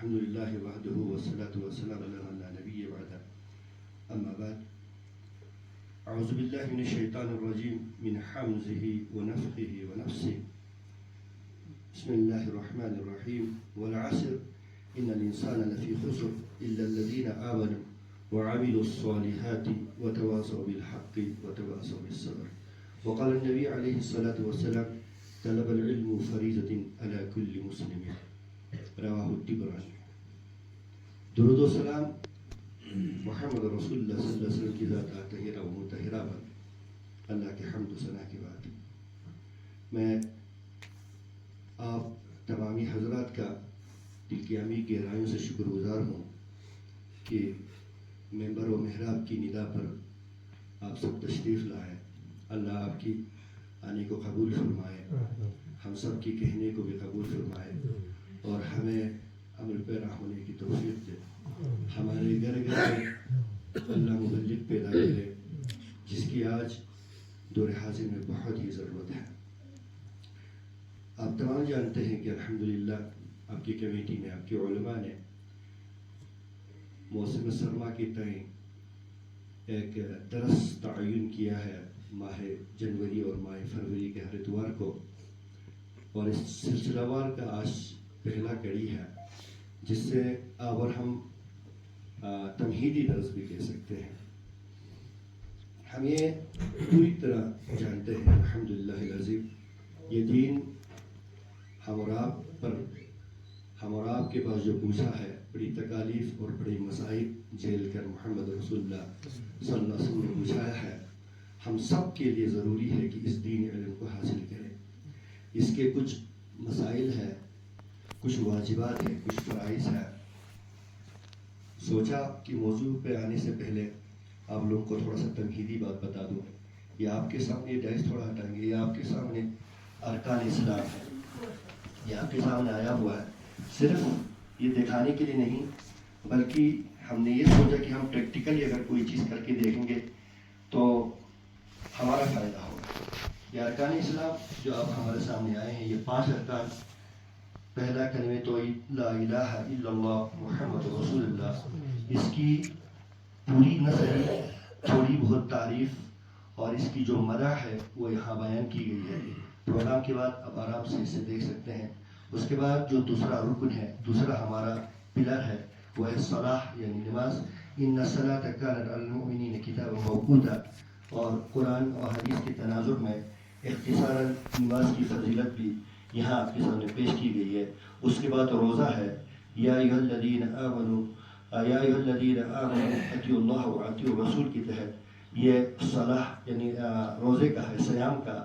الحمد لله وحده والصلاة والسلام على من لا نبي بعده أما بعد أعوذ بالله من الشيطان الرجيم من حمزه ونفخه ونفسه بسم الله الرحمن الرحيم والعصر إن الإنسان لفي خسر إلا الذين آمنوا وعملوا الصالحات وتواصوا بالحق وتواصوا بالصبر وقال النبي عليه الصلاة والسلام طلب العلم فريضة على كل مسلم رواہ الطبرانی. درود و سلام محمد رسول اللہ صلی اللہ علیہ وسلم کی ذات طاہرہ و مطہرہ پر اللہ کے حمد و ثنا کے بعد میں آپ تمامی حضرات کا دل کی عمیق گہرائیوں سے شکر گزار ہوں کہ ممبر و محراب کی ندا پر آپ سب تشریف لائے. اللہ آپ کی آنے کو قبول فرمائے, ہم سب کی کہنے کو بھی قبول فرمائے اور ہمیں عمل پیرا ہونے کی توفیق دے. ہمارے گھر گھر میں اللہ مبلغ پیدا کرے جس کی آج دور حاضر میں بہت ہی ضرورت ہے. آپ تمام جانتے ہیں کہ الحمدللہ آپ کی کمیٹی میں آپ کے علماء نے موسم سرما کی تئیں ایک درس تعین کیا ہے ماہ جنوری اور ماہ فروری کے ہر اتوار کو, اور اس سلسلہ وار کا آج پہلا کڑی ہے جس سے اور ہم تمہیدی درس بھی کہہ سکتے ہیں. ہم یہ پوری طرح جانتے ہیں الحمدللہ العظیم یہ دین ہم اور آپ کے پاس جو پوچھا ہے بڑی تکالیف اور بڑی مصائب جھیل کر محمد رسول اللہ صلی اللہ علیہ وسلم نے پوچھایا ہے. ہم سب کے لیے ضروری ہے کہ اس دین علم کو حاصل کریں. اس کے کچھ مسائل ہیں, کچھ واجبات ہیں, کچھ فرائض ہیں. سوچا کہ موضوع پہ آنے سے پہلے آپ لوگوں کو تھوڑا سا تمہیدی بات بتا دوں. یہ آپ کے سامنے ڈیس تھوڑا ہٹائیں گے, یہ آپ کے سامنے ارکان اسلام ہے, یہ آپ کے سامنے آیا ہوا ہے. صرف یہ دکھانے کے لیے نہیں بلکہ ہم نے یہ سوچا کہ ہم پریکٹیکلی اگر کوئی چیز کر کے دیکھیں گے تو ہمارا فائدہ ہوگا. یہ ارکان اسلام جو آپ ہمارے سامنے آئے ہیں یہ 5 ارکان. پہلا کلمہ توحید لا الہ الا اللہ محمد رسول اللہ, اس کی پوری نظر تھوڑی بہت تعریف اور اس کی جو مدح ہے وہ یہاں بیان کی گئی ہے. پروگرام کے بعد آپ آرام سے اسے دیکھ سکتے ہیں. اس کے بعد جو دوسرا رکن ہے, دوسرا ہمارا پلر ہے وہ ہے صلاح یعنی نماز. ان الصلاۃ کانت علی المؤمنین کتابا موقوتا, اور قرآن اور حدیث کے تناظر میں اختصاراً نماز کی فضیلت بھی یہاں آپ کے سامنے پیش کی گئی ہے. اس کے بعد روزہ ہے, یا ایھا الذین آمنوا اطیعوا اللہ واطیعوا الرسول کے تحت یہ صلاح یعنی روزے کا ہے, صیام کا.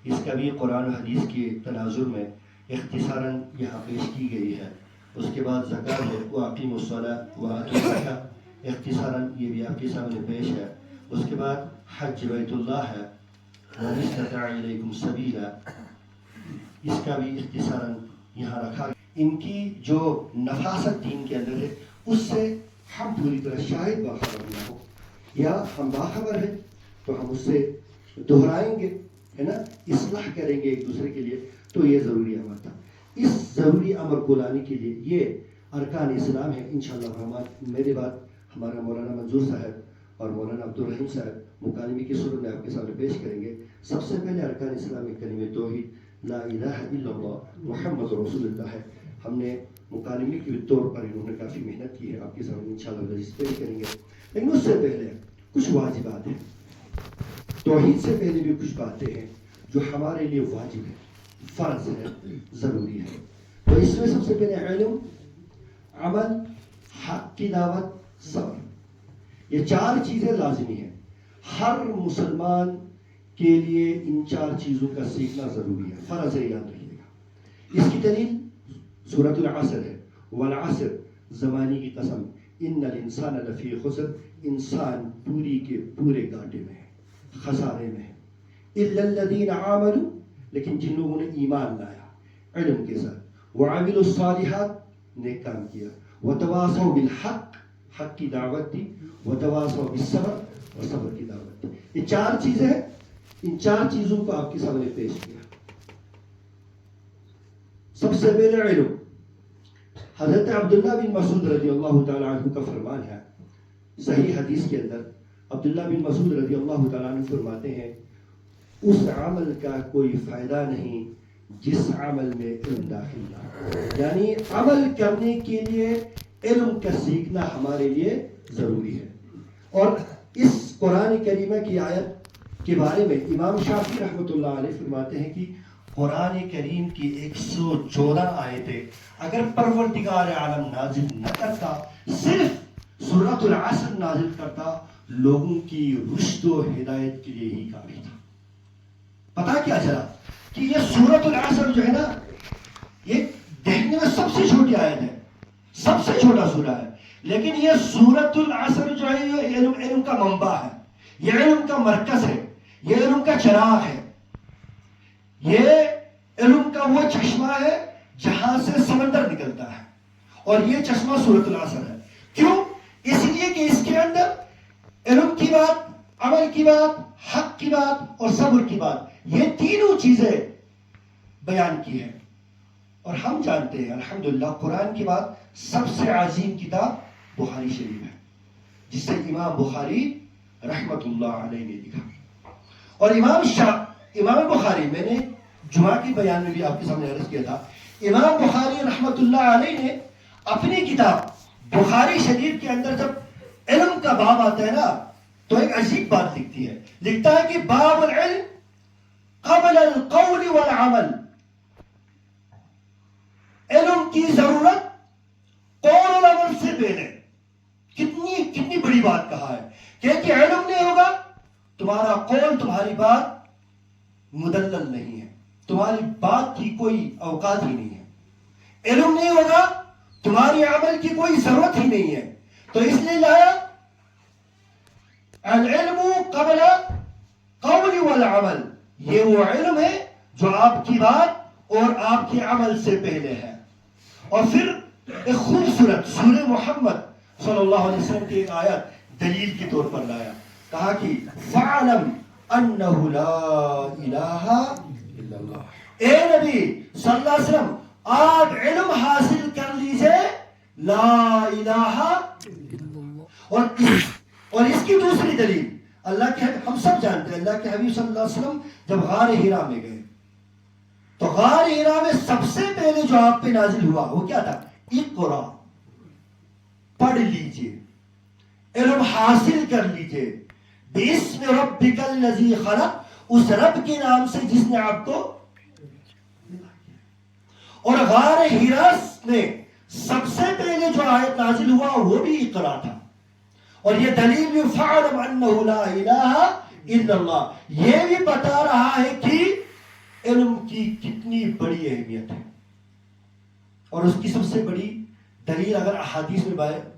اس کا بھی قرآن و حدیث کے تناظر میں اختصاراً یہاں پیش کی گئی ہے. اس کے بعد زکوٰۃ ہے, واقیموا الصلاۃ وآتوا الزکاۃ, اختصاراً یہ بھی آپ کے سامنے پیش ہے. اس کے بعد حج بیت اللہ ہے, ومن استطاع الیکم سبیلا, اس کا بھی اختصاراً یہاں رکھا. ان کی جو نفاست دین کے اندر ہے اس سے ہم پوری طرح شاید باخبر نہ ہو, یا ہم باخبر ہیں تو ہم اس سے دہرائیں گے, ہے نا, اصلاح کریں گے ایک دوسرے کے لیے. تو یہ ضروری امر تھا. اس ضروری امر کو لانے کے لیے یہ ارکان اسلام ہے. انشاءاللہ الرحمن میرے بعد ہمارا مولانا منظور صاحب اور مولانا عبدالرحیم صاحب مکالمے کی صورت میں آپ کے سامنے پیش کریں گے. سب سے پہلے ارکان اسلام میں کلمہ توحید لا الہ الا اللہ محمد رسول اللہ ہے. ہم نے مکالمے کے طور پر انہوں نے کافی محنت کی ہے, آپ کے سامنے انشاءاللہ پیش کریں گے. لیکن اس سے پہلے کچھ واجبات ہیں. توحید سے پہلے بھی کچھ باتیں ہیں جو ہمارے لیے واجب ہے, فرض ہے, ضروری ہے. تو اس میں سب سے پہلے علم, عمل, حق کی دعوت, صبر. یہ 4 چیزیں لازمی ہیں. ہر مسلمان کے لیے ان 4 چیزوں کا سیکھنا ضروری ہے, فرض ہے, یاد رکھیے گا. اس کی دلیل سورۃ العصر ہے, والعصر زمانے کی قسم, ان الانسان لفی خسر, انسان پوری کے پورے گھاٹے میں ہے, خسارے میں ہے. الا الذین آمنوا, لیکن جن لوگوں نے ایمان لایا علم کے ساتھ, وعملوا الصالحات, نیک کام کیا, وتواصوا بالحق, حق کی دعوت دی, وتواصوا بالصبر, اور صبر کی دعوت دی. یہ 4 چیزیں ہیں. ان 4 چیزوں کو آپ کے سامنے پیش کیا. سب سے پہلے علم. حضرت عبداللہ بن مسعود رضی اللہ تعالیٰ عنہ کا فرمان ہے صحیح حدیث کے اندر. عبداللہ بن مسعود رضی اللہ تعالیٰ عنہ فرماتے ہیں اس عمل کا کوئی فائدہ نہیں جس عمل میں علم داخل نہ ہو. یعنی عمل کرنے کے لیے علم کا سیکھنا ہمارے لیے ضروری ہے. اور اس قرآن کریمہ کی آیت کے بارے میں امام شافعی رحمۃ اللہ علیہ فرماتے ہیں کہ قرآن کریم کی 114 آیتیں اگر پروردگار عالم نازل نہ کرتا، صرف سورۃ العصر نازل کرتا، لوگوں کی رشد و ہدایت کے لیے ہی کافی تھا. پتا کیا چلا کہ یہ سورۃ العصر جو ہے نا، یہ دیکھنے میں سب سے چھوٹی آیت ہے، سب سے چھوٹا سورہ ہے، لیکن یہ سورۃ العصر جو ہے یہ علم کا منبع ہے، یہ علم کا مرکز ہے، یہ علم کا چراغ ہے، یہ علم کا وہ چشمہ ہے جہاں سے سمندر نکلتا ہے، اور یہ چشمہ سورۃ العصر ہے. کیوں؟ اس لیے کہ اس کے اندر علم کی بات، عمل کی بات، حق کی بات اور صبر کی بات، یہ تینوں چیزیں بیان کی ہیں. اور ہم جانتے ہیں الحمدللہ قرآن کی بات سب سے عظیم کتاب بخاری شریف ہے، جس سے امام بخاری رحمت اللہ علیہ نے لکھا. اور امام بخاری، میں نے جمعہ کی بیان میں بھی آپ کے سامنے عرض کیا تھا، امام بخاری رحمت اللہ علیہ نے اپنی کتاب بخاری شریف کے اندر جب علم کا باب آتا ہے نا تو ایک عجیب بات لکھتا ہے کہ باب العلم قبل القول والعمل. علم کی ضرورت قول اور عمل سے پہلے. کتنی بڑی بات کہا ہے کہ علم نہیں ہوگا تمہارا قول، تمہاری بات مدلل نہیں ہے، تمہاری بات کی کوئی اوقات ہی نہیں ہے. علم نہیں ہوگا تمہاری عمل کی کوئی ضرورت ہی نہیں ہے. تو اس لیے لایا العلم قبل قول والعمل. یہ وہ علم ہے جو آپ کی بات اور آپ کے عمل سے پہلے ہے. اور پھر ایک خوبصورت سورہ محمد صلی اللہ علیہ وسلم کی ایک آیت دلیل کے طور پر لایا، کہا کہ فَعْلَمْ أَنَّهُ لَا إِلَهَ إِلَّا اللَّهُ. اے نبی صلی اللہ علیہ وسلم آپ علم حاصل کر لیجئے لا الہ الا اللہ. اور اس کی دوسری دلیل اللہ کے ہم سب جانتے ہیں، اللہ کے حبیب صلی اللہ علیہ وسلم جب غار حرا میں گئے تو غار حرا میں سب سے پہلے جو آپ پہ نازل ہوا وہ کیا تھا؟ اقرا، پڑھ لیجئے، علم حاصل کر لیجئے، بِاسْمِ رَبِّكَ الَّذِي خَلَقَ، اس رب کے نام سے جس نے آپ کو. اور غار حرا میں سب سے پہلے جو آیت نازل ہوا وہ بھی اقرا تھا. اور یہ دلیل بھی فَعْلَمْ أَنَّهُ لَا إِلَهَ إِلَّا اللَّهُ، یہ بھی بتا رہا ہے کہ علم کی کتنی بڑی اہمیت ہے. اور اس کی سب سے بڑی دلیل اگر احادیث میں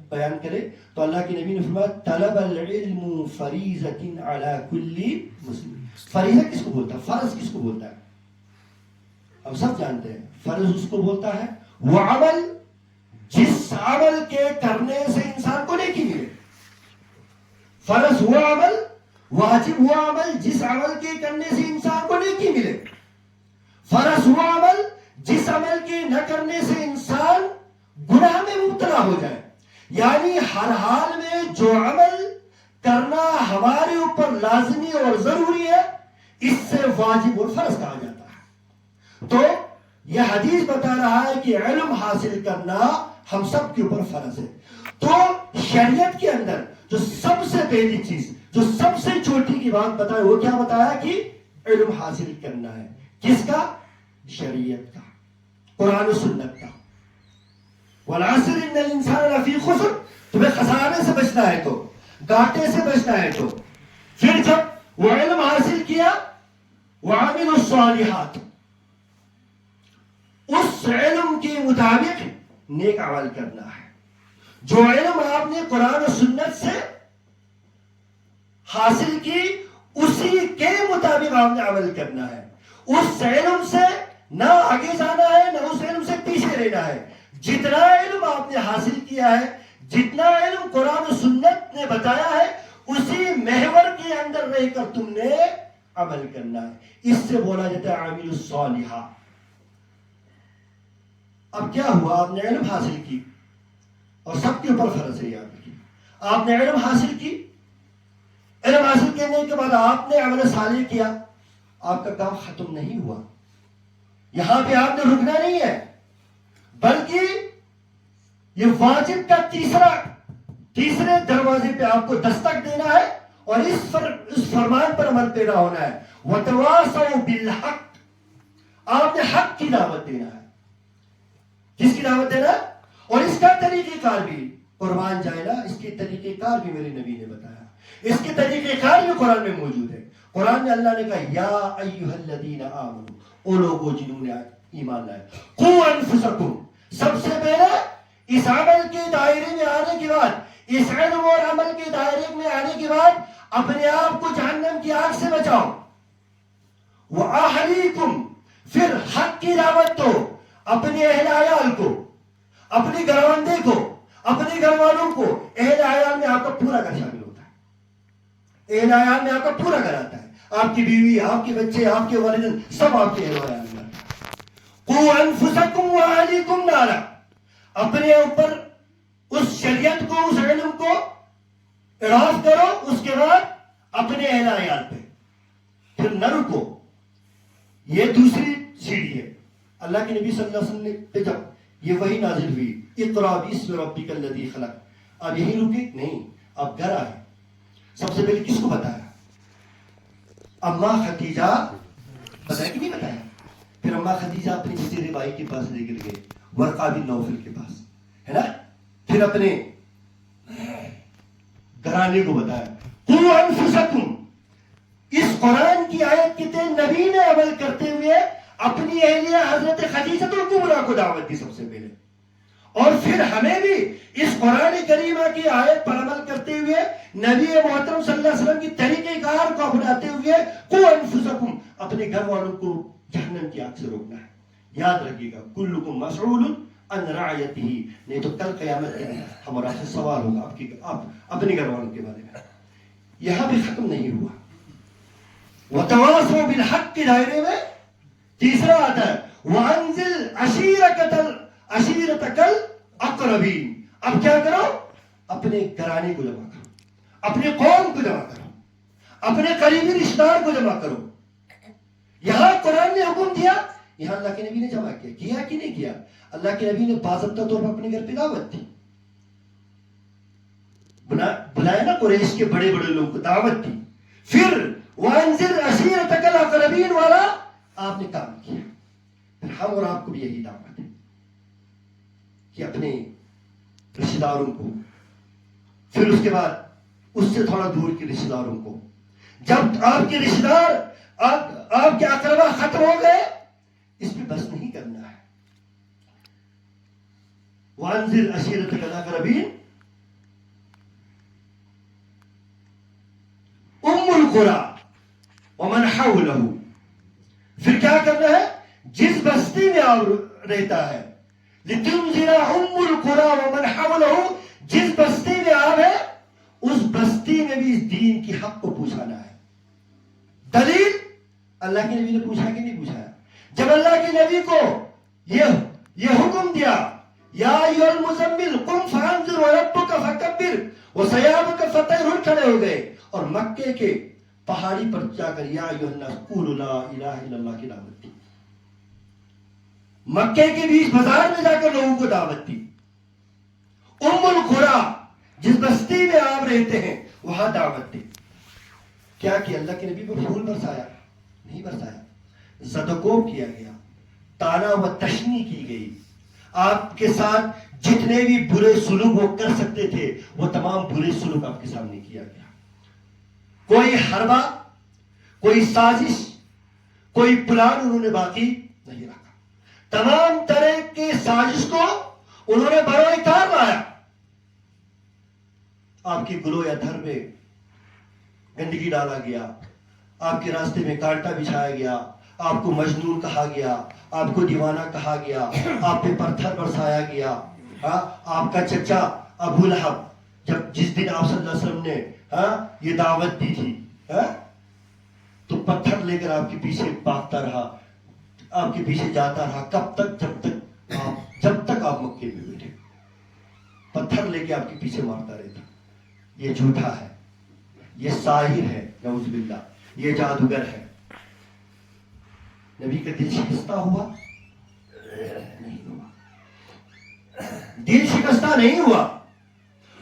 بیان کرے تو اللہ کے نبی نے فرمایا طلب العلم فریضۃ علی کل مسلم. فریضہ کس کو بولتا ہے؟ فرض کس کو بولتا ہے؟ ہم سب جانتے ہیں فرض اس کو بولتا ہے وہ عمل جس عمل کے کرنے سے انسان کو نیکی ملے. فرض وہ عمل، واجب وہ عمل جس عمل کے کرنے سے انسان کو نیکی ملے. فرض وہ عمل جس عمل کے نہ کرنے سے انسان گناہ میں مبتلا ہو جائے. یعنی ہر حال میں جو عمل کرنا ہمارے اوپر لازمی اور ضروری ہے اس سے واجب اور فرض کہا جاتا ہے. تو یہ حدیث بتا رہا ہے کہ علم حاصل کرنا ہم سب کے اوپر فرض ہے. تو شریعت کے اندر جو سب سے پہلی چیز، جو سب سے چھوٹی کی بات بتایا وہ کیا بتایا کہ علم حاصل کرنا ہے. کس کا؟ شریعت کا، قرآن و سنت کا. والعصر ان الانسان لفی خسر، تمہیں خسارے سے بچنا ہے تو، گھاٹے سے بچنا ہے تو. پھر جب وہ علم حاصل کیا وعملوا الصالحات، اس علم کے مطابق نیک عمل کرنا ہے. جو علم آپ نے قرآن و سنت سے حاصل کی اسی کے مطابق آپ نے عمل کرنا ہے. اس علم سے نہ آگے جانا ہے نہ اس علم سے پیچھے رہنا ہے. جتنا علم آپ نے حاصل کیا ہے، جتنا علم قرآن و سنت نے بتایا ہے، اسی محور کے اندر رہ کر تم نے عمل کرنا ہے. اس سے بولا جاتا ہے عامل الصالحہ. اب کیا ہوا؟ آپ نے علم حاصل کی اور سب کے اوپر فرض ہے یاد رکھیے، آپ نے علم حاصل کی، علم حاصل کرنے کے بعد آپ نے عمل صالح کیا، آپ کا کام ختم نہیں ہوا، یہاں پہ آپ نے رکنا نہیں ہے، بلکہ یہ واجب کا تیسرے دروازے پہ آپ کو دستک دینا ہے اور اس فرمان پر عمل پیدا ہونا ہے، وَتَوَاصَوْا بِالْحَقِّ، آپ نے حق کی دعوت دینا ہے۔ کس کی دعوت دینا ہے؟ اور اس کا طریقہ کار بھی قربان جائے نا، اس کے طریقہ کار بھی میرے نبی نے بتایا، اس کے طریقہ کار بھی قرآن میں موجود ہے۔ قرآن میں اللہ نے کہا یا ایھا الذین آمنوا، او لوگوں جنہوں نے ایمان لائے، قوا انفسکم، سب سے پہلے اس عمل کے دائرے میں آنے کے بعد، اس علم اور عمل کے دائرے میں آنے کے بعد اپنے آپ کو جہنم کی آگ سے بچاؤ، وَأَهْلِيكُمْ، پھر حق کی دعوت دو اپنے اہل عیال کو، اپنی گھروندے کو، اپنے گھر والوں کو۔ اہل عیال میں آپ کا پورا گھر شامل ہوتا ہے، اہل عیال میں آپ کا پورا گھر آتا ہے، آپ کی بیوی، آپ کے بچے، آپ کے والدین، سب آپ کے اہل عیال میں آتا ہے۔ قُوا أَنفُسَكُمْ وَأَهْلِيكُمْ نَارًا، اپنے اوپر اس شریعت کو، اس علم کو اعراض کرو، اس کے بعد اپنے اہل عیال پہ، پھر نہ رکو۔ یہ دوسری سیڑھی ہے۔ اللہ کے نبی صلی اللہ علیہ وسلم پہ جب یہ وحی نازل ہوئی، اقرأ باسم ربک الذی خلق، اب یہی رکے نہیں، اب گھر آئے۔ سب سے پہلے کس کو بتایا؟ اماں خدیجہ، بتایا کہ نہیں بتایا؟ پھر اماں خدیجہ اپنے چچیرے بھائی کے پاس لے کر گئے، ورقہ بن نوفل کے پاس، ہے نا؟ پھر اپنے گھرانے کو بتایا، قُوا أَنفُسَكُمْ، اس قرآن کی آیت کے تحت نبی نے عمل کرتے ہوئے اپنی اہلیہ حضرت خدیجہ الکبریٰ کو دعوت دی سب سے پہلے، اور پھر ہمیں بھی اس قرآن کریمہ کی آیت پر عمل کرتے ہوئے نبی محترم صلی اللہ علیہ وسلم کی طریقہ کار کو اپناتے ہوئے قُوا أَنفُسَكُمْ، اپنے گھر والوں کو جہنم کی آگ سے روکنا ہے۔ یاد رکھیے گا، کلکم مسئول عن رعیتہ، نہیں تو کل قیامت کے دن ہمارا سے سوال ہوگا آپ اپنے گھر والوں کے بارے میں۔ یہاں بھی ختم نہیں ہوا، وَتَوَاصَوْا بِالْحَقِّ کے دائرے میں تیسرا آتا ہے، وَأَنزِلْ عَشِيرَتَكَ الْأَقْرَبِينَ، اب کیا کرو؟ اپنے گھرانے کو جمع کرو، اپنے قوم کو جمع کرو، اپنے قریبی رشتہ دار کو جمع کرو۔ یہاں قرآن نے حکم دیا، یہاں اللہ کے نبی نے جمع کیا کہ نہیں کیا؟ اللہ کے نبی نے باضابطہ طور پر اپنے گھر پہ دعوت دی، بلایا نا قریش کے بڑے بڑے لوگ کو دعوت دی، پھر وَأَنزِلْ عَشِيرَتَكَ الْأَقْرَبِينَ والا آپ نے کام کیا۔ پھر ہم اور آپ کو بھی یہی دعوت ہے کہ اپنے رشتہ داروں کو، پھر اس کے بعد اس سے تھوڑا دور کے رشتہ داروں کو، جب آپ کے رشتہ دار، آپ کے اقربا ختم ہو گئے، اس پہ بس نہیں کرنا ہے۔ وَأَنزِلْ عَشِيرَتَكَ الْأَقْرَبِينَ ام القریٰ ومن حولہ، پھر کیا کرنا ہے؟ جس بستی میں آپ رہتا ہے، لِتُنذِرَ ام القریٰ ومن حولہ، جس بستی میں آپ ہے اس بستی میں بھی اس دین کی حق کو پہنچانا ہے۔ دلیل، اللہ کے نبی نے پوچھا کہ نہیں پوچھا؟ جب اللہ کے نبی کو یہ حکم دیا، یا ایھا المزمل قم فانذر وربک فکبر وثیابک فطہر، کھڑے ہو گئے اور مکے کے پہاڑی پر جا کر یا ایھا الناس قولوا لا الہ الا اللہ کی دعوت دی، مکے کے بیچ بازار میں جا کر لوگوں کو دعوت دی۔ ام القریٰ، جس بستی میں آپ رہتے ہیں وہاں دعوت دی۔ کیا کہ اللہ کے نبی پر پھول برسایا؟ نہیں برسایا، زدوکوب کیا گیا، تانا و تشنی کی گئی، آپ کے ساتھ جتنے بھی برے سلوک وہ کر سکتے تھے وہ تمام برے سلوک آپ کے سامنے کیا گیا۔ کوئی حربہ، کوئی سازش، کوئی پلان انہوں نے باقی نہیں رکھا، تمام طرح کے سازش کو انہوں نے بروئے کار لایا۔ آپ کے گلو یا دھر میں گندگی ڈالا گیا، آپ کے راستے میں کانٹا بچھایا گیا، آپ کو مجنون کہا گیا، آپ کو دیوانہ کہا گیا، آپ پہ پتھر برسایا گیا۔ آپ کا چچا ابو لہب، جس دن آپ صلی اللہ علیہ وسلم نے یہ دعوت دی تھی، تو پتھر لے کر آپ کے پیچھے بھاگتا رہا، آپ کے پیچھے جاتا رہا، کب تک؟ جب تک آپ جب تک آپ مکے میں بیٹھے، پتھر لے کے آپ کے پیچھے مارتا رہتا. یہ جھوٹا ہے، یہ ساحر ہے، نعوذ باللہ، یہ جادوگر ہے. نبی کا دل شکستہ ہوا؟ نہیں ہوا، دل شکستہ نہیں ہوا.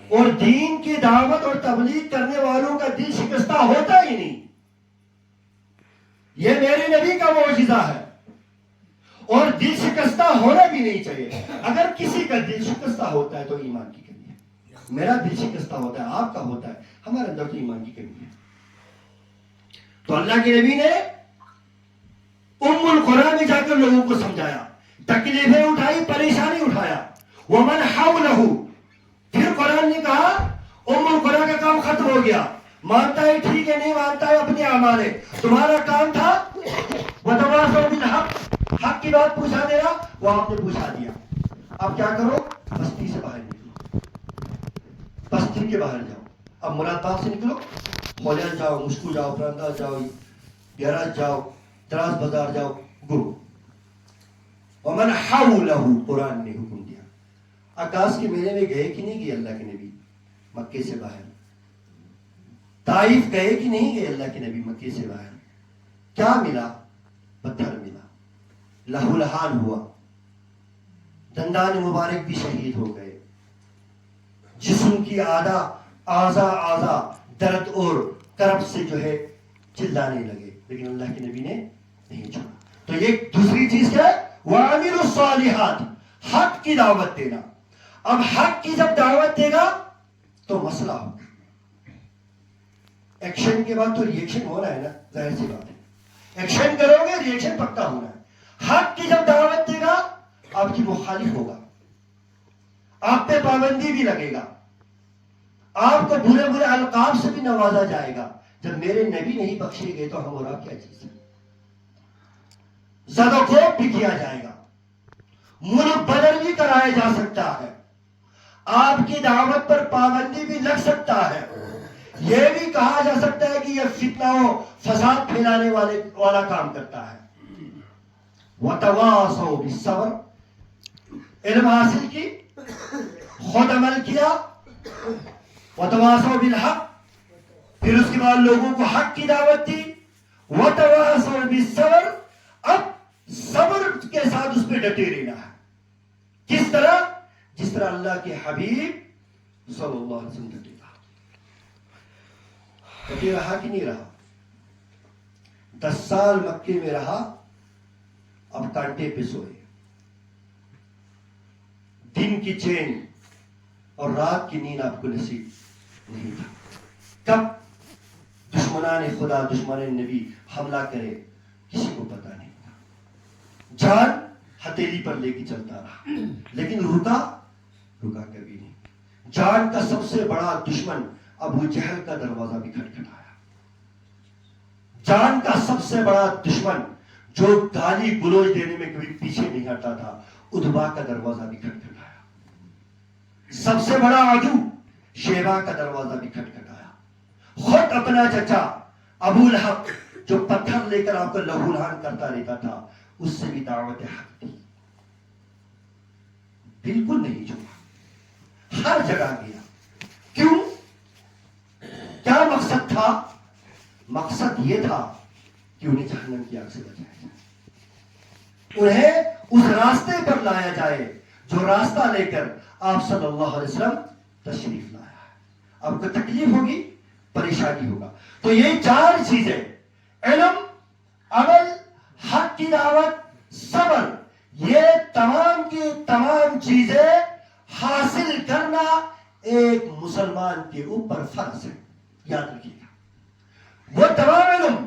اور دین کی دعوت اور تبلیغ کرنے والوں کا دل شکستہ ہوتا ہی نہیں. یہ میرے نبی کا معجزہ ہے، اور دل شکستہ ہونا بھی نہیں چاہیے. اگر کسی کا دل شکستہ ہوتا ہے تو ایمان کی کمی ہے. میرا دل شکستہ ہوتا ہے، آپ کا ہوتا ہے، ہمارے اندر تو ایمان کی کمی ہے. تو اللہ کے نبی نے ام القرآن میں جا کر لوگوں کو سمجھایا، تکلیفیں اٹھائی، پریشانی اٹھایا. ومن حولہ، پھر قرآن نے کہا ام القرآن کا کام ختم ہو گیا. مانتا ہے ٹھیک ہے، نہیں مانتا ہے اپنے اعمال ہے. تمہارا کام تھا وتواصوا بالحق، حق کی بات پوچھا دینا، وہ آپ نے پوچھا دیا. اب کیا کرو؟ بستی سے باہر نکلو، بستی کے باہر جاؤ. اب مراد باغ سے نکلو، خولیل جاؤ، مشکو جاؤ، پرانداز جاؤ، گیراج جاؤ، دراز بازار جاؤ، گرو. ومن حولہ، قرآن نے حکم دیا. آکاش کے میلے میں گئے کہ نہیں گئے اللہ کے نبی؟ مکے سے باہر. طائف گئے کہ نہیں گئے اللہ کے نبی؟ مکے سے باہر. کیا ملا؟ پتھر ملا، لہو لہان ہوا، دندان مبارک بھی شہید ہو گئے، جسم کی اعضا درد اور کرب سے جو ہے چلانے لگے، لیکن اللہ کے نبی نے نہیں چھوڑا. تو یہ دوسری چیز کیا ہے؟ وَعَمِلُوا الصَّالِحَاتِ، حق کی دعوت دینا. اب حق کی جب دعوت دے گا تو مسئلہ ہوگا. ایکشن کے بعد تو ریئیکشن ہونا ہے نا، ظاہر سی بات ہے. ایکشن کرو گے، ریئیکشن پکا ہونا ہے. حق کی جب دعوت دے گا آپ کی مخالف ہوگا، آپ پہ پابندی بھی لگے گا، آپ کو برے برے القاب سے بھی نوازا جائے گا. جب میرے نبی نہیں بخشے گئے تو ہم اور آپ کیا چیز ہے؟ زد و کوب بھی کیا جائے گا، ملک بدل بھی کرایا جا سکتا ہے، آپ کی دعوت پر پابندی بھی لگ سکتا ہے. یہ بھی کہا جا سکتا ہے کہ یہ فتنہ و فساد پھیلانے والا کام کرتا ہے. وَتَوَاصَوْا بِالصَّبْرِ، علم حاصل کی، خود عمل کیا. وَتَوَاصَوْا بِالْحَقِّ، پھر اس کے بعد لوگوں کو حق کی دعوت دی. وَتَوَاصَوْا بِالصَّبْرِ، اب صبر کے ساتھ اس پہ ڈٹے رہنا ہے. کس طرح؟ جس طرح اللہ کے حبیب صلی اللہ علیہ وسلم ڈٹے رہا. ڈٹے رہا کہ نہیں رہا؟ 10 سال مکے میں رہا، اب کانٹے پہ سوئے. دن کی چین اور رات کی نیند آپ کو نصیب نہیں تھا. کب دشمنان خدا، دشمن نبی حملہ کرے کسی کو پتا نہیں تھا. جان ہتھیلی پر لے کے چلتا رہا، لیکن رکا کبھی نہیں. جان کا سب سے بڑا دشمن ابو جہل کا دروازہ بھی کھٹکھٹایا. جان کا سب سے بڑا دشمن جو گالی گلوچ دینے میں کبھی پیچھے نہیں ہٹتا تھا، ادبا کا دروازہ بھی کھٹکھٹایا. سب سے بڑا عدو شیبہ کا دروازہ بھی کھٹکھٹایا. خود اپنا چچا ابو لہب جو پتھر لے کر آپ کو لہو لہان کرتا رہتا تھا، اس سے بھی دعوت حق دی. بالکل نہیں چھوڑا، ہر جگہ گیا. کیوں؟ کیا مقصد تھا؟ مقصد یہ تھا کہ انہیں جہنم کی آگ سے بچایا جائے، انہیں اس راستے پر لایا جائے جو راستہ لے کر آپ صلی اللہ علیہ وسلم تشریف لایا ہے. آپ کو تکلیف ہوگی، پریشانی ہوگا. تو یہ 4 چیزیں، علم، عمل، حق کی دعوت، صبر، یہ تمام کی تمام چیزیں حاصل کرنا ایک مسلمان کے اوپر فرض ہے. یاد رکھیے گا، وہ تمام علم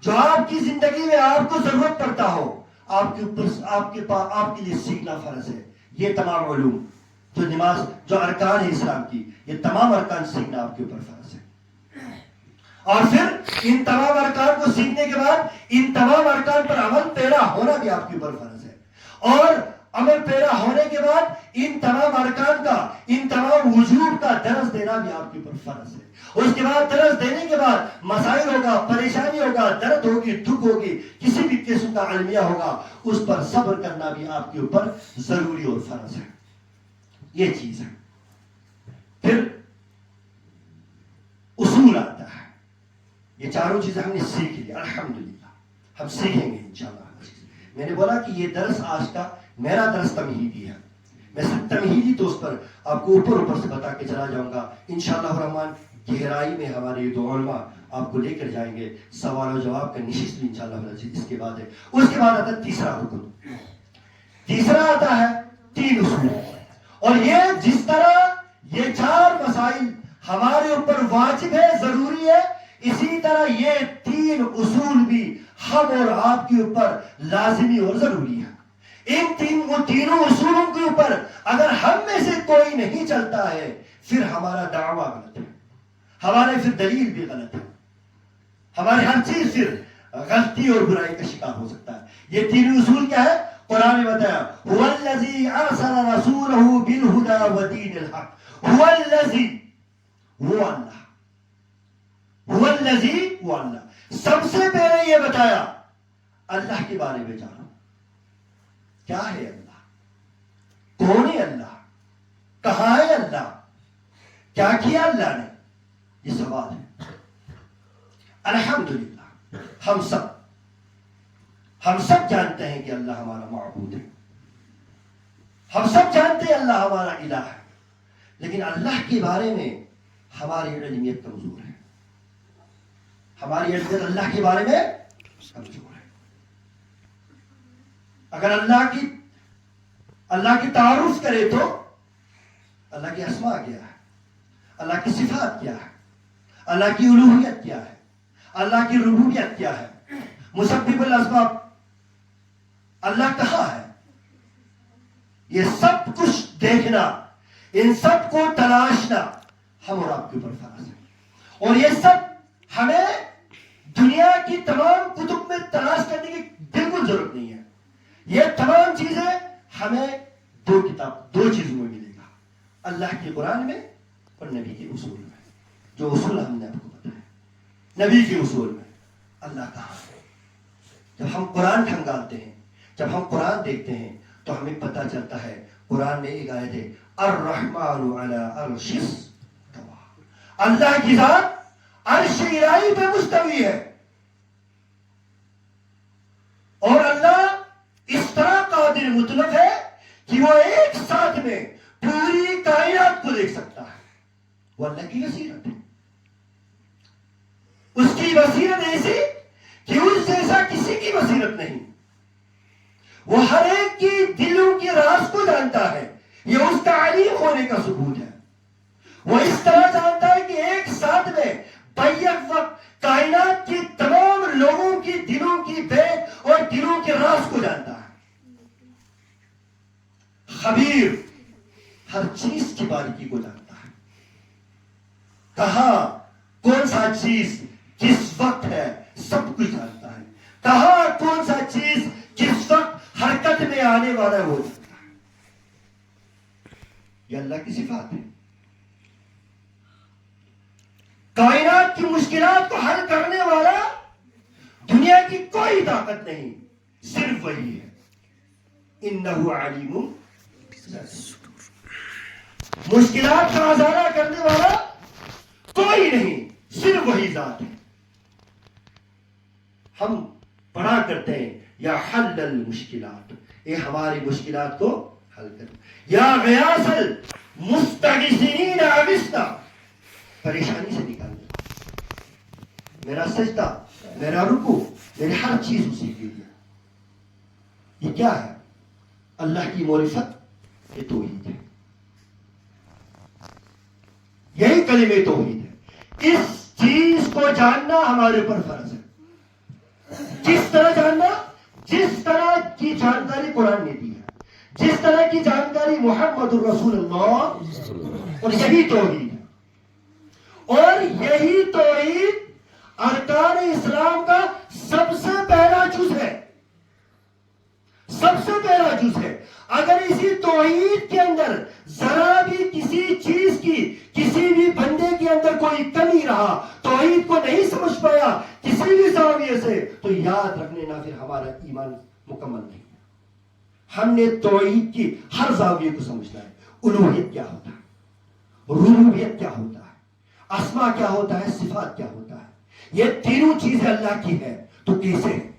جو آپ کی زندگی میں آپ کو ضرورت پڑتا ہو، آپ کے اوپر آپ کے لیے سیکھنا فرض ہے. یہ تمام علوم جو نماز، جو ارکان ہے اسلام کی، یہ تمام ارکان سیکھنا آپ کے اوپر فرض ہے. اور پھر ان تمام ارکان کو سیکھنے کے بعد ان تمام ارکان پر عمل پیرا ہونا بھی آپ کے اوپر فرض ہے. اور عمل پیرا ہونے کے بعد ان تمام ارکان کا، ان تمام وجوب کا درس دینا دینا بھی آپ کے اوپر فرض ہے. اس کے بعد درس دینے کے بعد مسائل ہوگا, پریشانی ہوگا, درد ہوگی, دکھ ہوگی, کسی بھی قسم کا المیہ ہوگا, اس پر صبر کرنا بھی آپ کے اوپر ضروری اور فرض ہے. یہ چیز ہے. پھر اصول آتا ہے. یہ چاروں چیزیں ہم نے سیکھ لی الحمدللہ, ہم سیکھیں گے انشاءاللہ. میں نے بولا کہ یہ درس آج کا میرا درس تمہیدی ہے. میں صرف تمہیدی تو اس پر آپ کو اوپر سے بتا کے چلا جاؤں گا. انشاءاللہ الرحمن گہرائی میں ہمارے یہ دو علماء آپ کو لے کر جائیں گے. سوال و جواب کا نشست بھی انشاءاللہ اس کے بعد ہے. اس کے بعد آتا ہے تیسرا رکن. تیسرا آتا ہے 3 اصول. اور یہ جس طرح یہ 4 مسائل ہمارے اوپر واجب ہے, ضروری ہے, اسی طرح یہ 3 اصول بھی ہم اور آپ کے اوپر لازمی اور ضروری ہے. ان تینوں اصولوں کے اوپر اگر ہم میں سے کوئی نہیں چلتا ہے پھر ہمارا دعویٰ غلط ہے, ہمارے پھر دلیل بھی غلط ہے, ہماری ہر چیز پھر غلطی اور برائی کا شکار ہو سکتا ہے. یہ 3 اصول کیا ہے؟ قرآن نے بتایا هو الذی ارسل رسولہ بالہدی ودین الحق. هو الذی, وہ اللہ, هو الذی, وہ اللہ. سب سے پہلے یہ بتایا اللہ کے بارے میں جانو. کیا ہے اللہ؟ کون ہے اللہ؟ کہاں ہے اللہ؟ کیا کیا اللہ نے؟ یہ سوال ہے. الحمدللہ ہم سب جانتے ہیں کہ اللہ ہمارا معبود ہے. ہم سب جانتے ہیں اللہ ہمارا الہ ہے. لیکن اللہ کے بارے میں ہماری علمیت کمزور ہے. ہماری علمیت اللہ کے بارے میں کمزور ہے. اگر اللہ کی تعارف کرے تو اللہ کی اسماء کیا ہے, اللہ کی صفات کیا ہے, اللہ کی الوہیت کیا ہے, اللہ کی ربوبیت کیا ہے, مسبب الاسباب اللہ کہاں ہے, یہ سب کچھ دیکھنا, ان سب کو تلاشنا ہم اور آپ کے اوپر فرض ہے. اور یہ سب ہمیں دنیا کی تمام کتب میں تلاش کرنے کی بالکل ضرورت نہیں ہے. یہ تمام چیزیں ہمیں 2 چیزوں میں ملے گا, اللہ کے قرآن میں اور نبی کے اصول میں. جو اصول ہم نے آپ کو بتایا, نبی کے اصول میں اللہ کہاں ہے. جب ہم قرآن کھنگالتے ہیں, جب ہم قرآن دیکھتے ہیں تو ہمیں پتہ چلتا ہے قرآن میں ایک آیت ہے الرحمن علی عرش استوى. اللہ کی ذات عرش الہی پہ مستوی ہے. اور اللہ اس طرح قادر مطلق ہے کہ وہ ایک ساتھ میں پوری کائنات کو دیکھ سکتا ہے. وہ اللہ کی بصیرت ہے. اس کی بصیرت ایسی کہ اس جیسا کسی کی بصیرت نہیں. وہ ہر ایک کی دلوں کے راز کو جانتا ہے. یہ اس کا علیم ہونے کا ثبوت ہے. وہ اس طرح جانتا ہے کہ ایک ساتھ میں بیک وقت کائنات کی تمام لوگوں کی دلوں کی بیک اور دلوں کے راز کو جانتا ہے. خبیر ہر چیز کی باریکی کو جانتا ہے. کہاں کون سا چیز کس وقت ہے سب کچھ جانتا ہے. کہاں کون سا چیز کس وقت حرکت میں آنے والا ہے وہ جانتا ہے. یہ اللہ کی صفات ہے. کائنات کی مشکلات کو حل کرنے والا دنیا کی کوئی طاقت نہیں, صرف وہی ہے. انہ علیم, مشکلات کا ازالہ کرنے والا کوئی نہیں, صرف وہی ذات ہے. ہم پڑھا کرتے ہیں یا حل المشکلات, یہ ہماری مشکلات کو حل کر. یا غیاث المستغیثین اغثنا, پریشانی سے نکال دے. میرا سجدہ, میرا رکوع, میری ہر چیز اسی کے لیے. یہ کیا ہے؟ اللہ کی معرفت, یہ توحید ہے. یہی کلمہ توحید ہے. اس چیز کو جاننا ہمارے اوپر فرض ہے. کس طرح جاننا؟ جس طرح کی جانکاری قرآن نے دی ہے, جس طرح کی جانکاری محمد الرسول اللہ. اور یہی توحید ہے. اور یہی توحید ارکان اسلام کا سب سے پہلا جز ہے. سب سے پہلا جز ہے. اگر اسی توحید کے اندر ذرا بھی کسی چیز کی, کسی بھی نہیں سمجھ پایا کسی بھی زاویے سے تو یاد رکھ لینا پھر ہمارا ایمان مکمل نہیں ہے. ہم نے توحید کی ہر زاویے کو سمجھنا ہے. الوہیت کیا ہوتا ہے, ربوبیت کیا ہوتا ہے, اسما کیا ہوتا ہے, صفات کیا ہوتا ہے. یہ تینوں چیزیں اللہ کی ہے تو کیسے ہے,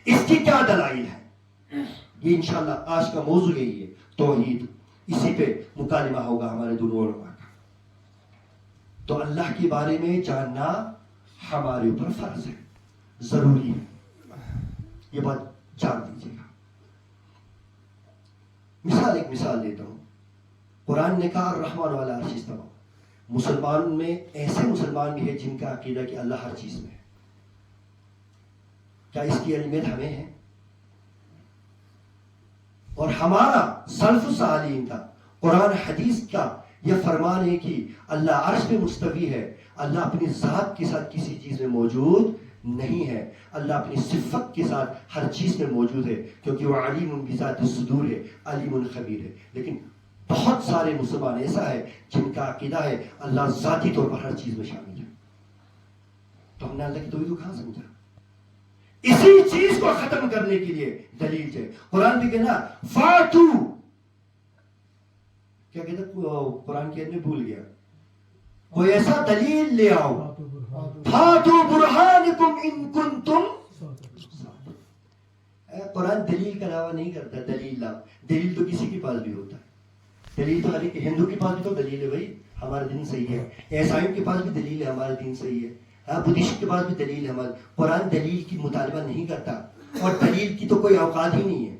اس کی کیا دلائل ہے. یہ انشاءاللہ آج کا موضوع یہی ہے, توحید. اسی پہ مکالمہ ہوگا ہمارے دونوں علماء کا. تو اللہ کے بارے میں جاننا ہمارے اوپر فرض ہے, ضروری ہے. یہ بات جان دیجیے گا. ایک مثال دیتا ہوں. قرآن نے کہا الرحمن علی العرش استوى. مسلمان میں ایسے مسلمان بھی ہیں جن کا عقیدہ کہ اللہ ہر چیز میں ہے. کیا اس کی علمیت ہمیں ہے؟ اور ہمارا سلف صالحین کا, قرآن حدیث کا یہ فرمان ہے کہ اللہ عرش پہ مستوی ہے. اللہ اپنی ذات کے ساتھ کسی چیز میں موجود نہیں ہے. اللہ اپنی صفت کے ساتھ ہر چیز میں موجود ہے, کیونکہ وہ علیم بذات الصدور ہے, علیم خبیر ہے. لیکن بہت سارے مسلمان ایسا ہے جن کا عقیدہ ہے اللہ ذاتی طور پر ہر چیز میں شامل ہے. تو ہم نے اللہ کی توحید کو کہاں سمجھا؟ اسی چیز کو ختم کرنے کے لیے دلیل ہے. قرآن بھی کہنا فاتو, کیا کہتا قرآن کے اندر بھول گیا, کوئی ایسا دلیل لے آؤ. فاتو برہانکم ان کنتم. قرآن دلیل کا دعویٰ نہیں کرتا, دلیل لاؤ. دلیل تو کسی کے پاس بھی ہوتا ہے. دلیل تو ہر ایک ہندو کے پاس بھی تو دلیل ہے, بھائی ہمارا دین صحیح ہے. عیسائیوں کے پاس بھی دلیل ہے, ہمارا دین صحیح ہے. بدھسٹ کے پاس بھی دلیل ہے ہمارا. قرآن دلیل کی مطالبہ نہیں کرتا, اور دلیل کی تو کوئی اوقات ہی نہیں ہے.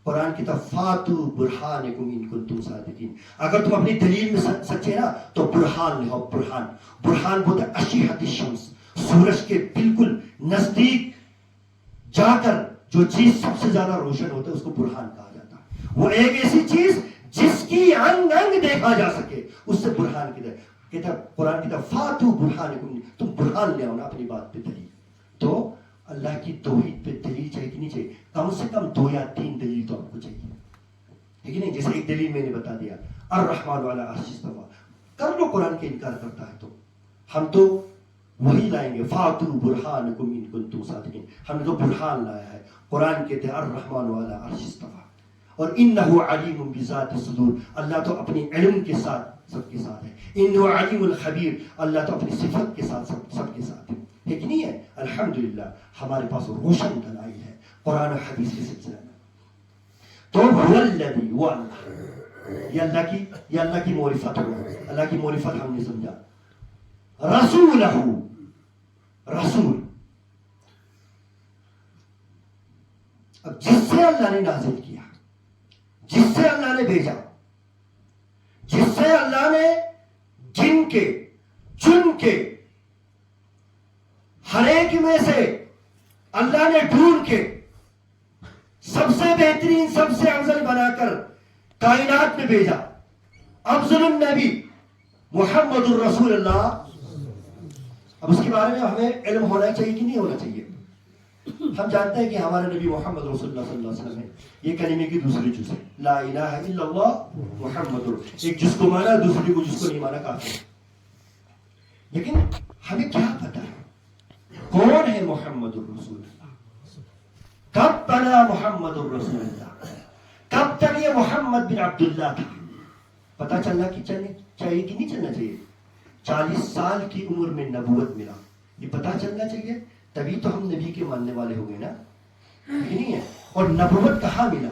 قرآن کی طرف فاتو برہانکم ان کنتم صادقین. اگر تم اپنی دلیل میں سچے نا تو برہان لے آؤ. برہان, برہان بولتا ہے اشیحت الشمس, سورج کے بالکل نزدیک جا کر جو چیز سب سے زیادہ روشن ہوتا ہے اس کو برہان کہا جاتا ہے. وہ ایک ایسی چیز جس کی انگ انگ دیکھا جا سکے, اس سے برہان کی کہتا قرآن کی طرف فاتو برہانکم, تم برہان لے آؤ نا اپنی بات پہ دلیل. تو اللہ کی توحید پہ دلیل چاہیے کہ نہیں چاہیے؟ کم سے کم 2 یا 3 دلیل تو آپ کو چاہیے, ہے کہ نہیں؟ جیسے ایک دلیل میں نے بتا دیا الرحمن علی العرش استوى, کر لو. قرآن کے انکار کرتا ہے تو ہم تو وہی لائیں گے فاتو برہانکم ان کنتم صادقین. ہم نے تو برہان لایا ہے. قرآن کہتے ہیں الرحمن علی العرش استوى, اور انہ علیم بذات الصدور. اللہ تو اپنی علم کے ساتھ سب کے ساتھ ہے. انہ علیم الخبیر, اللہ تو اپنی صفت کے ساتھ سب کے ساتھ ہے. کہ نہیں ہے؟ الحمدللہ ہمارے پاس روشن دلائل ہے قرآن و حدیث کے سلسلے میں. تو هو الذی, وہ اللہ, یہ اللہ کی معرفت ہو. اللہ کی معرفت ہم نے سمجھا. رسولہ, رسول, اب جس سے اللہ نے نازل کیا, جس سے اللہ نے بھیجا, جس سے اللہ نے گن کے چن کے ہر ایک میں سے اللہ نے ڈھونڈ کے سب سے بہترین سب سے افضل بنا کر کائنات میں بھیجا. افضل النبی محمد الرسول اللہ. اب اس کے بارے میں ہمیں علم ہونا چاہیے کہ نہیں ہونا چاہیے؟ ہم جانتے ہیں کہ ہمارے نبی محمد رسول اللہ صلی اللہ علیہ وسلم ہے. یہ کلمے کی دوسری جز ہے, لا الہ الا اللہ محمد. ایک جز کو مانا, دوسری کو جز کو نہیں مانا کافی ہے. لیکن ہمیں کیا پتا ہے کون ہے محمد الرسول اللہ؟ کب بنا محمد الرسول اللہ؟ کب تک یہ محمد بن عبداللہ تھا؟ پتا چلنا کہ چاہیے کہ نہیں چلنا چاہیے؟ 40 سال کی عمر میں نبوت ملا, یہ پتا چلنا چاہیے. تبھی تو ہم نبی کے ماننے والے ہو گئے نا, نہیں ہے؟ اور نبوت کہاں ملا؟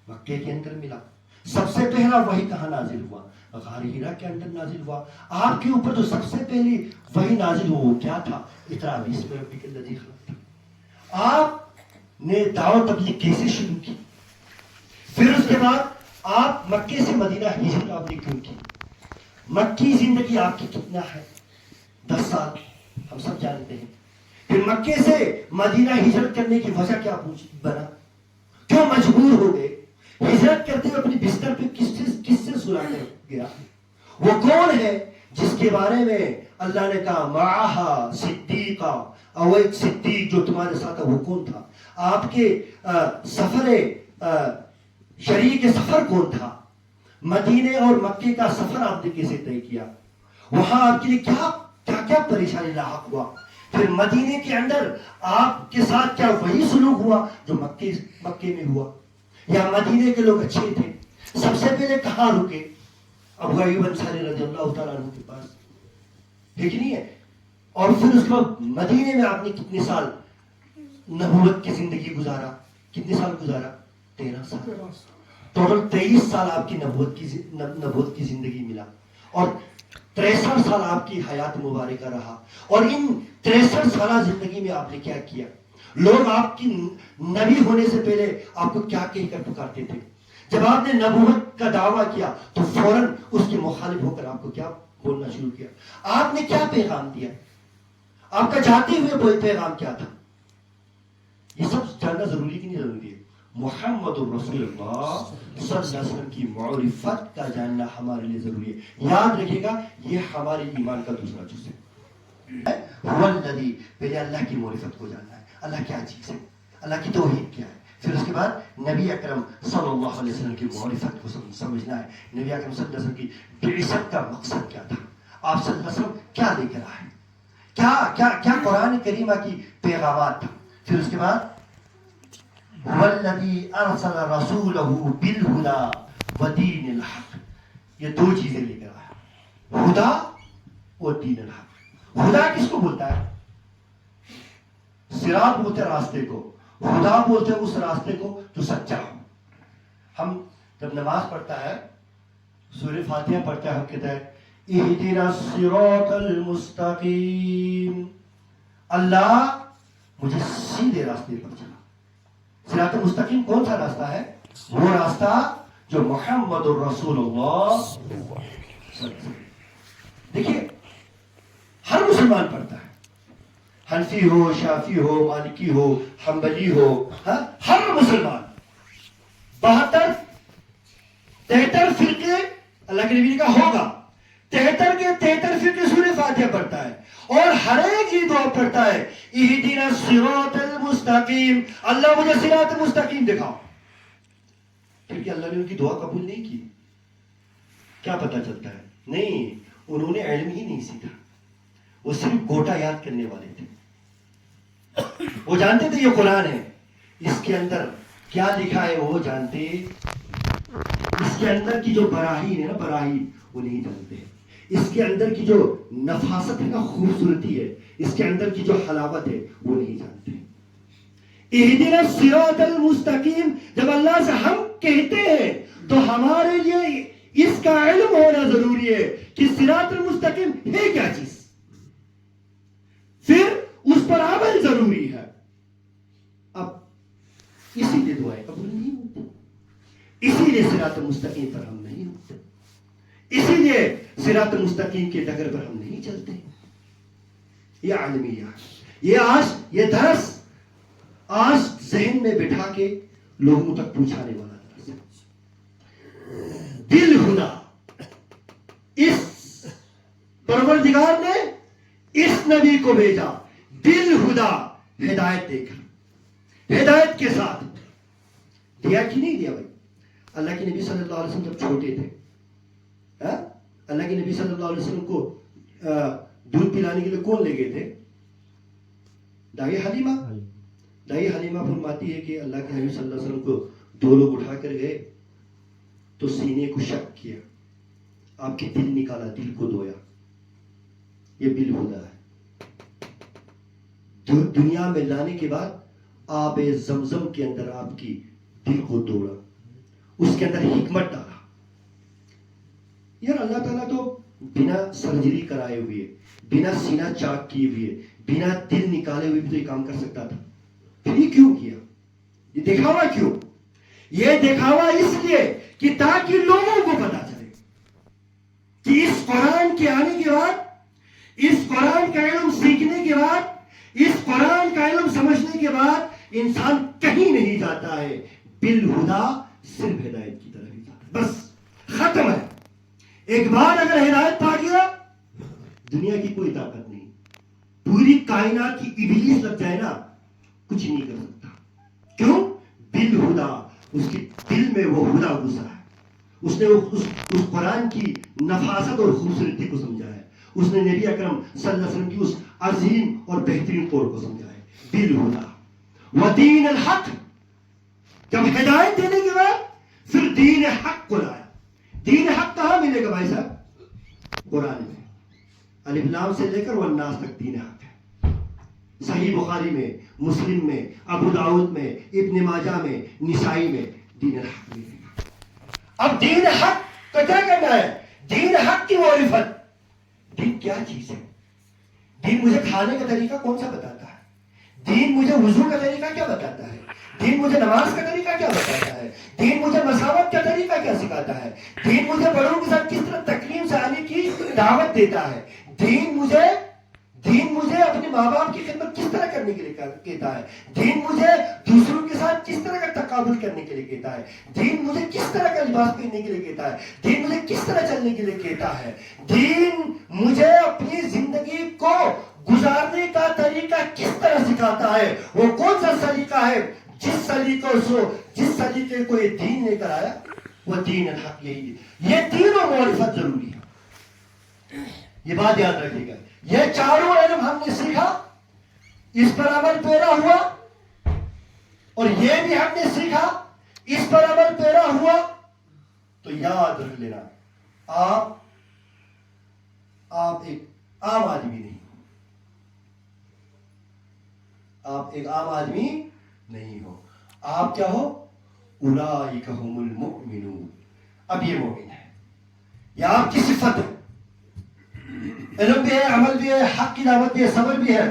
مکے کے اندر ملا. سب سے پہلا وحی کہاں نازل ہوا؟ غار ہیرا کے اندر نازل ہوا. آپ کے اوپر جو سب سے پہلی وحی نازل ہوا وہ کیا تھا؟ اقرا بسم ربک الذی خلق. آپ نے دعوت تبلیغ کیسے شروع کی؟ پھر اس کے بعد آپ مکے سے مدینہ ہجرت آپ نے کیوں کی؟ مکی زندگی آپ کی کتنا ہے؟ 10 سال, ہم سب جانتے ہیں. پھر مکے سے مدینہ ہجرت کرنے کی وجہ کیا بنا؟ کیوں مجبور ہو گئے؟ ہجرت کرتے ہوئے اپنی بستر پہ کس سے سلا کر گیا؟ وہ کون ہے جس کے بارے میں اللہ نے کہا معہا صدیقہ, اور ایک صدیق جو تمہارے ساتھ وہ کون تھا؟ آپ کے سفر شریک سفر کون تھا؟ مدینے اور مکے کا سفر آپ نے کیسے طے کیا؟ وہاں آپ کے لیے کیا کیا کیا پریشانی لاحق ہوا. پھر مدینے کے اندر آپ کے ساتھ کیا وہی سلوک ہوا جو مکے میں ہوا؟ یا مدینے کے لوگ اچھے تھے؟ سب سے پہلے کہاں رکے؟ ابو ایوب انصاری رضی اللہ تعالیٰ عنہ کے پاس، ٹھیک نہیں ہے؟ اور پھر اس کے بعد مدینے میں آپ نے کتنے سال نبوت کی زندگی گزارا؟ کتنے سال گزارا؟ 13 سال. ٹوٹل 23 سال آپ کی نبوت کی زندگی ملا، اور 63 سال آپ کی حیات مبارکہ رہا. اور ان 63 سالہ زندگی میں آپ نے کیا کیا؟ لوگ آپ کی نبی ہونے سے پہلے آپ کو کیا کہہ کر پکارتے تھے؟ جب آپ نے نبوت کا دعویٰ کیا تو فوراً اس کے مخالف ہو کر آپ کو کیا بولنا شروع کیا؟ آپ نے کیا پیغام دیا؟ آپ کا جاتے ہوئے پیغام کیا تھا؟ یہ سب جاننا ضروری کی نہیں ضروری ہے؟ محمد الرسول اللہ صلی اللہ علیہ وسلم کی معرفت کا جاننا ہمارے لیے ضروری ہے. یاد رکھیے گا یہ ہمارے ایمان کا دوسرا جز ہے. والذی، پہلے اللہ کی معرفت کو جاننا ہے. اللہ کیا چیز ہے، اللہ کی توحید کیا ہے. پھر اس کے بعد نبی اکرم صلی اللہ علیہ وسلم کی معرفت کو سمجھنا ہے. نبی اکرم صلی اللہ علیہ وسلم کی بعثت کا مقصد کیا تھا؟ آپ صلی اللہ علیہ وسلم کیا لے کر آئے؟ کیا قرآن کریمہ کی پیغامات تھا؟ پھر اس کے بعد والذی ارسل رسولہ بالہدی ودین الحق، یہ 2 چیزیں لے کر آیا، ہدا اور دین الحق. ہدا کس کو بولتا ہے؟ صراط بولتے ہیں راستے کو، ہدا بولتے ہیں اس راستے کو جو سچا ہو. ہم جب نماز پڑھتا ہے، سورہ فاتحہ پڑھتا ہے، ہم کہتے ہیں اہدنا الصراط المستقیم، اللہ مجھے سیدھے راستے پر چلا. صراط المستقیم کون سا راستہ ہے؟ وہ راستہ جو محمد الرسول اللہ. دیکھیے ہر مسلمان پڑھتا ہے، حنفی ہو، شافی ہو، مالکی ہو، حنبلی ہو، ہر مسلمان 73 فرقے اللہ کے نبی نے کہا ہوگا، 73 کے 73 فرقے سورہ فاتحہ پڑھتا ہے، اور ہر ایک یہ دعا پڑھتا ہے اہدنا الصراط المستقیم، اللہ مجھے صراط مستقیم دکھاؤ. کیونکہ اللہ نے ان کی دعا قبول نہیں کی. کیا پتہ چلتا ہے؟ نہیں، انہوں نے علم ہی نہیں سیکھا، وہ صرف گوٹا یاد کرنے والے تھے. وہ جانتے تھے یہ قرآن ہے، اس کے اندر کیا لکھا ہے وہ جانتے، اس کے اندر کی جو براہین ہے نا، براہین وہ نہیں جانتے. اس کے اندر کی جو نفاست ہے نا، خوبصورتی ہے، اس کے اندر کی جو حلاوت ہے وہ نہیں جانتے. اہدنا الصراط المستقیم جب اللہ سے ہم کہتے ہیں تو ہمارے لیے اس کا علم ہونا ضروری ہے کہ صراط المستقیم ہے کیا چیز، پھر اس پر عمل ضروری ہے. اب اسی لیے دعائیں قبول نہیں ہوتی، اسی لیے صراط المستقیم پر ہم نہیں ہوتے، اسی لیے صراط المستقیم کے ڈگر پر ہم نہیں چلتے. یہ عالمیات، یہ درس آج ذہن میں بٹھا کے لوگوں تک پہنچانے والا درس ہے. بالہدا، اس پروردگار نے اس نبی کو بھیجا بالہدا، ہدایت دے کر، ہدایت کے ساتھ. دیا کہ نہیں دیا بھائی؟ اللہ کے نبی صلی اللہ علیہ وسلم جب چھوٹے تھے، اللہ کے نبی صلی اللہ علیہ وسلم کو دودھ پلانے کے لیے کون لے گئے تھے؟ دائی حلیمہ فرماتی ہے کہ اللہ کے نبی صلی اللہ علیہ وسلم کو 2 لوگ اٹھا کر گئے تو سینے کو شک کیا، آپ کی دل نکالا، دل کو دھویا. یہ بالہدا ہے. دنیا میں لانے کے بعد آب زمزم کے اندر آپ کی دل کو دوڑا، اس کے اندر حکمت ڈالا. یار اللہ تعالیٰ تو بنا سرجری کرائے ہوئے، بنا سینہ چاک کیے ہوئے، بنا دل نکالے ہوئے بھی تو یہ کام کر سکتا تھا. پھر یہ کیوں کیا؟ یہ دکھاوا کیوں؟ یہ دکھاوا اس لیے کہ تاکہ لوگوں کو پتا چلے کہ اس قرآن کے آنے کے بعد، اس قرآن کا علم سیکھنے کے بعد، اس قرآن کا علم سمجھنے کے بعد انسان کہیں نہیں جاتا ہے، بالہدا صرف ہدایت کی طرف ہی جاتا ہے. بس ختم ہے. ایک بار اگر ہدایت پا گیا، دنیا کی کوئی طاقت نہیں، پوری کائنات کی ابلیس لگ جائے نا، کچھ نہیں کر سکتا. کیوں؟ بالہدا، اس کے دل میں وہ ہدا گزرا ہے، اس نے اس قرآن کی نفاست اور خوبصورتی کو سمجھا ہے، اس نے نبی اکرم صلی اللہ علیہ وسلم کی اس عظیم اور بہترین قول کو سمجھا ہے، بالہدی ودین الحق. جب ہدایت دینے کے بعد پھر دین حق کو لایا. دین حق کہاں ملے گا بھائی صاحب؟ قرآن میں. الف لام سے لے کر والناس تک دین حق ہے. صحیح بخاری میں، مسلم میں، ابو داؤد میں، ابن ماجہ میں، نسائی میں دین الحق ملے گا. اب دین حق کا کیا کرنا ہے؟ دین حق کی معرفت. دین کیا چیز ہے؟ دین مجھے کھانے کا طریقہ کون سا بتاتا ہے؟ دین مجھے وضو کا طریقہ کیا بتاتا ہے؟ دین مجھے نماز کا طریقہ کیا بتاتا ہے؟ دین مجھے مساوات کا طریقہ کیا سکھاتا ہے؟ دین مجھے بڑوں کے ساتھ کس طرح تکریم سے آنے کی دعوت دیتا ہے؟ دین مجھے اپنے ماں باپ کی خدمت کس طرح کرنے کے لیے کہتا ہے؟ دین مجھے دوسروں کے ساتھ کس طرح کا تقابل کرنے کے لیے کہتا ہے؟ دین مجھے کس طرح کا لباس پہننے کے لیے کہتا ہے؟ دین مجھے کس طرح چلنے کے لیے کہتا ہے؟ دین مجھے اپنی زندگی کو گزارنے کا طریقہ کس طرح سکھاتا ہے؟ وہ کون سا سلیقہ ہے جس سلیقے کو یہ دین لے کر آیا وہ دین الحق یہی ہے. یہ تینوں معرفت ضروری ہے. یہ بات یاد رکھیے گا. یہ چاروں علم ہم نے سیکھا، اس پر عمل پیرا ہوا، اور یہ بھی ہم نے سیکھا، اس پر عمل پیرا ہوا، تو یاد رکھ لینا آپ ایک عام آدمی نہیں ہو. آپ ایک عام آدمی نہیں ہو. آپ کیا ہو؟ اولئک هم المؤمنون. اب یہ مومن ہے، یہ آپ کی صفت ہے. علم بھی ہے، عمل بھی ہے، حق کی دعوت بھی ہے، صبر بھی ہے،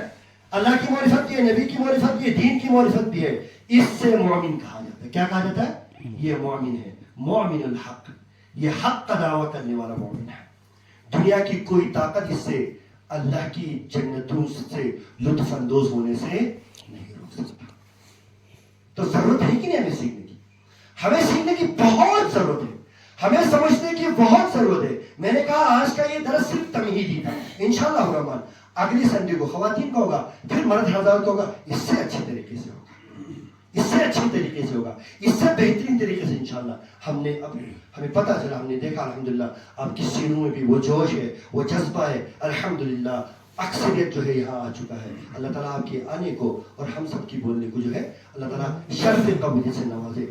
اللہ کی معرفت بھی ہے، نبی کی معرفت بھی ہے، دین کی معرفت بھی ہے. اس سے مومن کہا جاتا ہے. کیا کہا جاتا ہے؟ یہ مومن ہے، مومن الحق. یہ حق کا دعویٰ کرنے والا مومن ہے. دنیا کی کوئی طاقت اس سے اللہ کی جنتوں سے لطف اندوز ہونے سے نہیں روک سکتا. تو ضرورت ہے کہ نہیں ہمیں سیکھنے کی؟ ہمیں سیکھنے کی بہت ضرورت ہے، ہمیں سمجھنے کی بہت ضرورت ہے. میں نے کہا آج کا یہ درس صرف تمہیدی تھا. انشاءاللہ الرحمن اگلی سنڈے کو خواتین کا ہوگا، پھر مرد حضرات کا ہوگا. اس سے اچھے طریقے سے ہوگا، اس سے اچھے طریقے سے ہوگا، اس سے بہترین طریقے سے انشاءاللہ. ہمیں پتہ چلا، ہم نے دیکھا الحمدللہ آپ کی سینوں میں بھی وہ جوش ہے، وہ جذبہ ہے. الحمدللہ اکثریت جو ہے یہاں آ چکا ہے. اللہ تعالیٰ آپ کے آنے کو اور ہم سب کی بولنے کو جو ہے اللہ تعالیٰ شرف قبول سے نوازے.